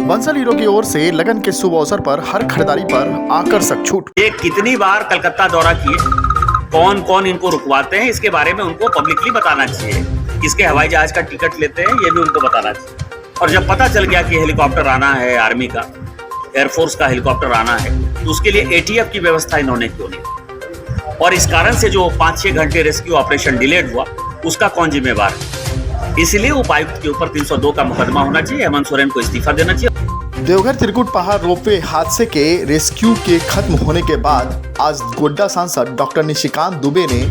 Bansal hero की ओर से लगन के शुभ अवसर पर हर खरीदारी पर आकर्षक छूट। ये कितनी बार कलकत्ता दौरा किए, कौन कौन इनको रुकवाते हैं, इसके बारे में उनको पब्लिकली बताना चाहिए। किसके हवाई जहाज का टिकट लेते हैं ये भी उनको बताना चाहिए। और जब पता चल गया कि हेलीकॉप्टर आना है, आर्मी का, एयरफोर्स का हेलीकॉप्टर आना है, तो उसके लिए ATF की व्यवस्था इन्होंने क्यों नहीं? और इस कारण से जो 5-6 घंटे रेस्क्यू ऑपरेशन डिलेड हुआ, उसका कौन जिम्मेवार है? इसलिए उपायुक्त के ऊपर 302 का मुकदमा होना चाहिए, हेमंत सोरेन को इस्तीफा देना चाहिए। देवघर त्रिकुट पहाड़ रोपवे हादसे के रेस्क्यू के खत्म होने के बाद आज गोड्डा सांसद डॉक्टर निशिकांत दुबे ने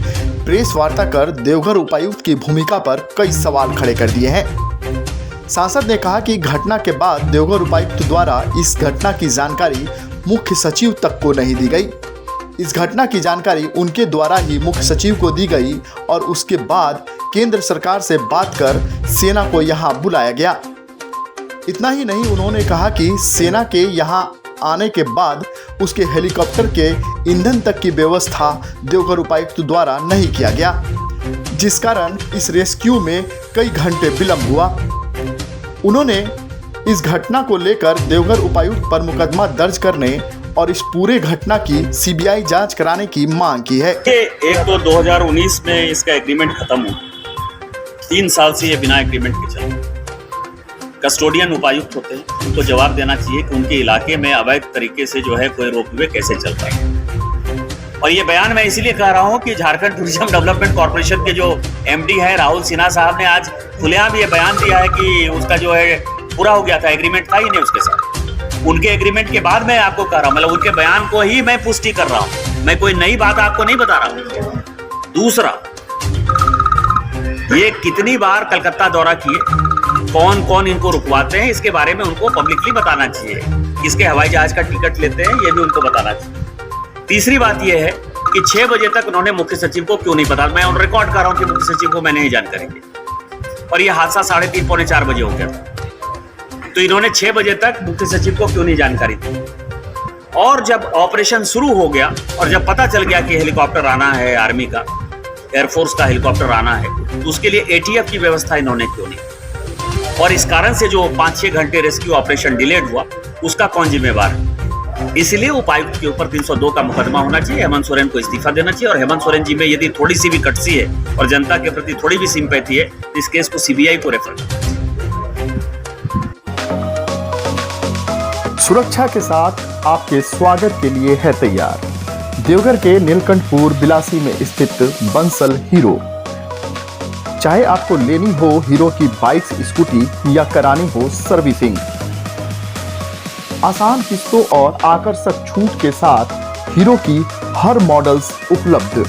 प्रेस वार्ता कर देवघर उपायुक्त की भूमिका पर कई सवाल खड़े कर दिए हैं। सांसद ने कहा कि घटना के बाद देवघर उपायुक्त द्वारा इस घटना की जानकारी मुख्य सचिव तक को नहीं दी गई। इस घटना की जानकारी उनके द्वारा ही मुख्य सचिव को दी गई और उसके बाद केंद्र सरकार से बात कर सेना को यहाँ बुलाया गया। इतना ही नहीं, उन्होंने कहा कि सेना के यहाँ आने के बाद उसके हेलीकॉप्टर के ईंधन तक की व्यवस्था देवघर उपायुक्त द्वारा नहीं किया गया, जिस कारण इस रेस्क्यू में कई घंटे विलंब हुआ। उन्होंने इस घटना को लेकर देवघर उपायुक्त पर मुकदमा दर्ज करने और इस पूरे घटना की CBI जांच कराने की मांग की है। एक तो 2019 में इसका एग्रीमेंट खत्म हुआ, 3 साल से ये बिना एग्रीमेंट के चल। कस्टोडियन उपायुक्त होते हैं, उनको जवाब देना चाहिए कि उनके इलाके में अवैध तरीके से जो है कोई रोपवे कैसे चल रहा है। और ये बयान मैं इसीलिए कह रहा हूँ कि झारखंड टूरिज्म डेवलपमेंट कॉर्पोरेशन के जो MD है राहुल सिन्हा साहब ने आज खुलेआम ये बयान दिया है कि उसका जो है पूरा हो गया था, एग्रीमेंट था ही नहीं उसके साथ। उनके एग्रीमेंट के बाद मैं आपको कह रहा हूँ, मतलब उनके बयान को ही मैं पुष्टि कर रहा हूँ, मैं कोई नई बात आपको नहीं बता रहा हूँ। दूसरा, ये कितनी बार कलकत्ता दौरा किए, कौन कौन इनको रुकवाते हैं, इसके बारे में उनको पब्लिकली बताना चाहिए। किसके हवाई जहाज का टिकट लेते हैं ये भी उनको बताना चाहिए। तीसरी बात यह है कि 6 बजे तक उन्होंने मुख्य सचिव को क्यों नहीं बताया। मैं ऑन रिकॉर्ड कर रहा हूं कि मुख्य सचिव को मैंने ही जानकारी दी और यह हादसा 3:30 पौने 4 बजे हो गया था। तो इन्होंने 6 बजे तक मुख्य सचिव को क्यों नहीं जानकारी दी? और जब ऑपरेशन शुरू हो गया और जब पता चल गया कि हेलीकॉप्टर आना है, आर्मी का, एयरफोर्स का हेलीकॉप्टर आना है, तो उसके लिए ATF की व्यवस्था इन्होंने क्यों नहीं? और इस कारण से जो 5-6 घंटे रेस्क्यू ऑपरेशन डिलेड हुआ, उसका कौन जिम्मेवार है? इसलिए उपायुक्त के ऊपर 302 का मुकदमा होना चाहिए, हेमंत सोरेन को इस्तीफा देना चाहिए। और हेमंत सोरेन जी में यदि थोड़ी सी भी कटसी है और जनता के प्रति थोड़ी भी सिंपैथी है, इस केस को CBI को रेफर करना चाहिए। सुरक्षा के साथ आपके स्वागत के लिए है तैयार देवघर के नीलकंठपुर बिलासी में स्थित बंसल हीरो। चाहे आपको लेनी हो हीरो की बाइक्स, स्कूटी या करानी हो सर्विसिंग, आसान किस्तों और आकर्षक छूट के साथ हीरो की हर मॉडल्स उपलब्ध।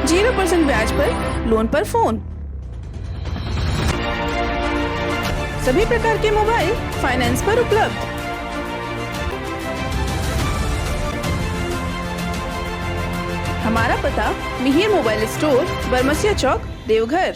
0% ब्याज पर लोन पर फोन, सभी प्रकार के मोबाइल फाइनेंस पर उपलब्ध। हमारा पता मिहिर मोबाइल स्टोर, बरमसिया चौक, देवघर।